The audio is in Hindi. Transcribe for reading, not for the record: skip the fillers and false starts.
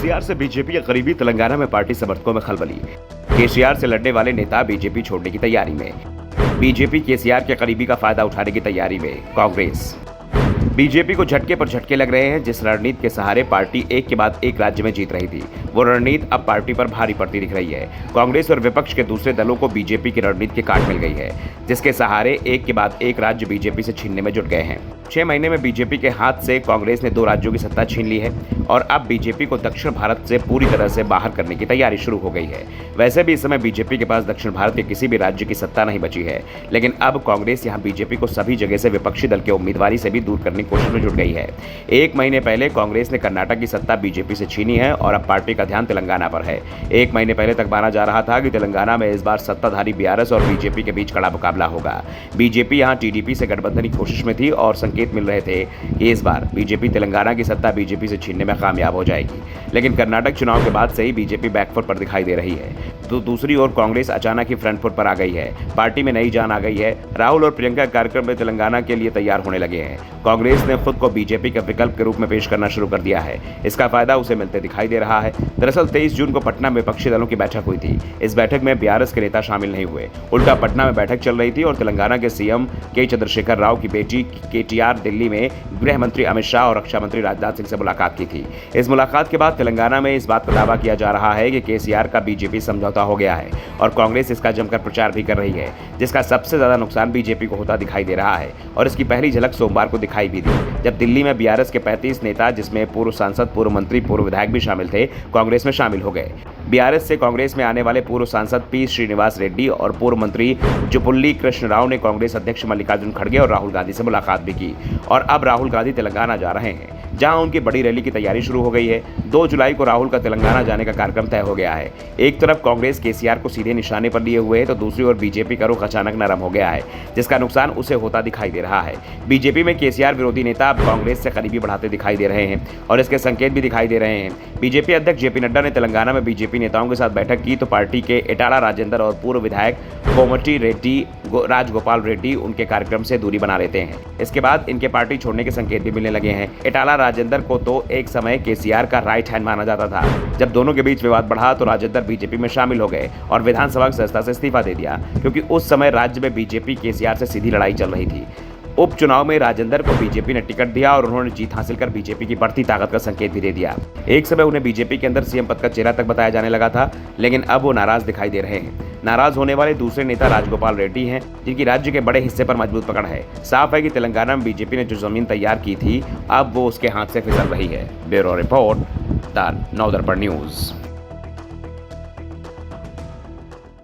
केसीआर से बीजेपी के करीबी तेलंगाना में पार्टी समर्थकों में खलबली। केसीआर से लड़ने वाले नेता बीजेपी छोड़ने की तैयारी में। बीजेपी केसीआर के करीबी का फायदा उठाने की तैयारी में कांग्रेस। बीजेपी को झटके पर झटके लग रहे हैं। जिस रणनीति के सहारे पार्टी एक के बाद एक राज्य में जीत रही थी, वो रणनीति अब पार्टी पर भारी पड़ती दिख रही है। कांग्रेस और विपक्ष के दूसरे दलों को बीजेपी की रणनीति की काट मिल गई है, जिसके सहारे एक के बाद एक राज्य बीजेपी से छीनने में जुट गए हैं। 6 महीने में बीजेपी के हाथ से कांग्रेस ने 2 राज्यों की सत्ता छीन ली है और अब बीजेपी को दक्षिण भारत से पूरी तरह से बाहर करने की तैयारी शुरू हो गई है। वैसे भी इस समय बीजेपी के पास दक्षिण भारत के किसी भी राज्य की सत्ता नहीं बची है, लेकिन अब कांग्रेस यहां बीजेपी को सभी जगह से विपक्षी दल के उम्मीदवारी से भी दूर करने की कोशिश में जुट गई है। 1 महीने पहले कांग्रेस ने कर्नाटक की सत्ता बीजेपी से छीनी है और अब पार्टी का ध्यान तेलंगाना पर है। 1 महीने पहले तक माना जा रहा था कि तेलंगाना में इस बार सत्ताधारी बीआरएस और बीजेपी के बीच कड़ा मुकाबला होगा। बीजेपी यहां टीडीपी से गठबंधन की कोशिश में थी और संकेत मिल रहे थे कि इस बार बीजेपी तेलंगाना की सत्ता बीजेपी से छीनने में कामयाब हो जाएगी। लेकिन कर्नाटक चुनाव के बाद से ही बीजेपी बैकफुट पर दिखाई दे रही है, तो दूसरी ओर कांग्रेस अचानक ही फ्रंट फुट पर आ गई है। पार्टी में नई जान आ गई है। राहुल और प्रियंका कार्यक्रम में तेलंगाना के लिए तैयार होने लगे हैं। कांग्रेस ने खुद को बीजेपी के विकल्प के रूप में पेश करना शुरू कर दिया है। इसका फायदा उसे मिलते दिखाई दे रहा है। दरअसल 23 जून को पटना में विपक्षी दलों की बैठक हुई थी। इस बैठक में बीआरएस के नेता शामिल नहीं हुए। उल्टा पटना में बैठक चल रही थी और तेलंगाना के सीएम के चंद्रशेखर राव की बेटी केटीआर दिल्ली में गृह मंत्री अमित शाह और रक्षा मंत्री राजनाथ सिंह से मुलाकात की थी। इस मुलाकात के बाद तेलंगाना में इस बात का दावा किया जा रहा है कि केसीआर का बीजेपी समझौता हो गया है और कांग्रेस इसका जमकर प्रचार भी कर रही है, जिसका सबसे ज्यादा नुकसान बीजेपी को होता दिखाई दे रहा है। और इसकी पहली झलक सोमवार को दिखाई भी दी, जब दिल्ली में बीआरएस के 35 नेता, जिसमें पूर्व सांसद, पूर्व मंत्री, पूर्व विधायक भी शामिल थे, कांग्रेस में शामिल हो गए। बीआरएस से कांग्रेस में आने वाले पूर्व सांसद पी श्रीनिवास रेड्डी और पूर्व मंत्री जुपुल्ली कृष्ण राव ने कांग्रेस अध्यक्ष मल्लिकार्जुन खड़गे और राहुल गांधी से मुलाकात भी की और अब राहुल गांधी तेलंगाना जा रहे हैं, जहां उनकी बड़ी रैली की तैयारी शुरू हो गई है। 2 जुलाई को राहुल का तेलंगाना जाने का कार्यक्रम तय हो गया है। एक तरफ कांग्रेस केसीआर को सीधे निशाने पर लिए हुए है, तो दूसरी ओर बीजेपी का रुख अचानक नरम हो गया है, जिसका नुकसान उसे होता दिखाई दे रहा है। बीजेपी में केसीआर विरोधी नेता अब कांग्रेस से करीबी बढ़ाते दिखाई दे रहे हैं और इसके संकेत भी दिखाई दे रहे हैं। बीजेपी अध्यक्ष जेपी नड्डा ने तेलंगाना में बीजेपी नेताओं के साथ बैठक की, तो पार्टी के एटाला राजेंद्र और पूर्व विधायक कोमटी रेड्डी, राजगोपाल रेड्डी उनके कार्यक्रम से दूरी बना लेते हैं। इसके बाद इनके पार्टी छोड़ने के संकेत भी मिलने लगे हैं। एटाला राजेंद्र को तो एक समय केसीआर का राइट हैंड माना जाता था। जब दोनों के बीच विवाद बढ़ा तो राजेंद्र बीजेपी में शामिल हो गए और विधानसभा की सदस्यता से इस्तीफा दे दिया, क्योंकि उस समय राज्य में बीजेपी केसीआर से सीधी लड़ाई चल रही थी। उपचुनाव में राजेंद्र को बीजेपी ने टिकट दिया और उन्होंने जीत हासिल कर बीजेपी की बढ़ती ताकत का संकेत भी दे दिया। एक समय उन्हें बीजेपी के अंदर सीएम पद का चेहरा तक बताया जाने लगा था, लेकिन अब वो नाराज दिखाई दे रहे हैं। नाराज होने वाले दूसरे नेता राजगोपाल रेड्डी हैं, जिनकी राज्य के बड़े हिस्से पर मजबूत पकड़ है। साफ है कि तेलंगाना में बीजेपी ने जो जमीन तैयार की थी, अब वो उसके हाथ से फिसल रही है। Bureau report, the Navdarpan news.